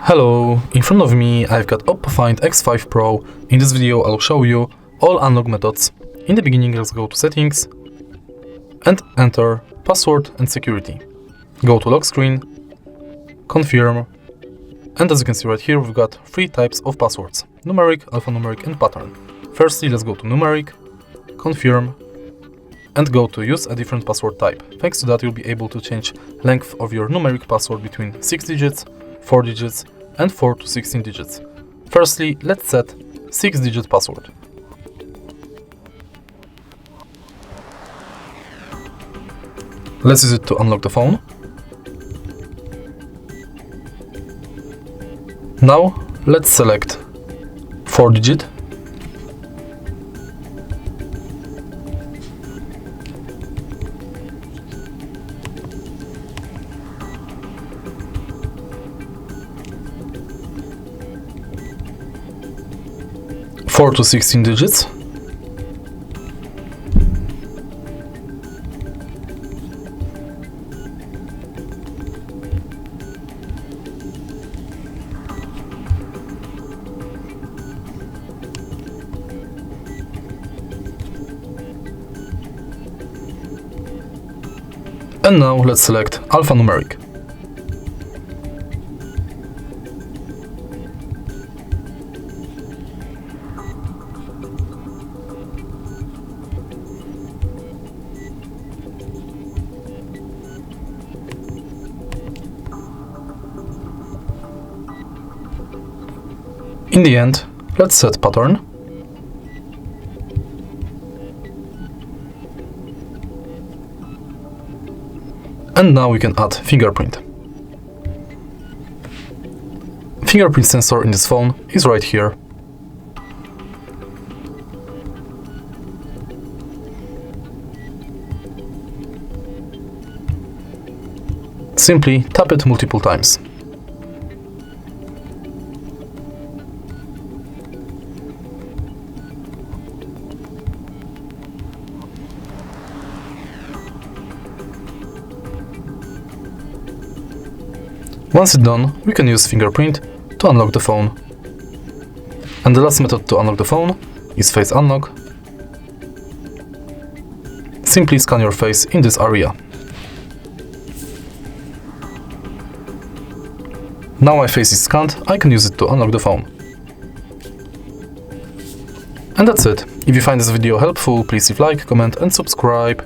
Hello, in front of me I've got OPPO Find X5 Pro. In this video I'll show you all unlock methods. In the beginning, let's go to settings and enter password and security. Go to lock screen, confirm, and as you can see right here, we've got three types of passwords: numeric, alphanumeric and pattern. Firstly, let's go to numeric, confirm, and go to use a different password type. Thanks to that, you'll be able to change length of your numeric password between 6 digits, 4 digits and 4 to 16 digits. Firstly, let's set 6-digit password. Let's use it to unlock the phone. Now let's select 4-digit. Four to 16 digits. And now let's select alphanumeric. In the end, let's set pattern. And now we can add fingerprint. Fingerprint sensor in this phone is right here. Simply tap it multiple times. Once it's done, we can use fingerprint to unlock the phone. And the last method to unlock the phone is face unlock. Simply scan your face in this area. Now my face is scanned, I can use it to unlock the phone. And that's it. If you find this video helpful, please leave like, comment and subscribe.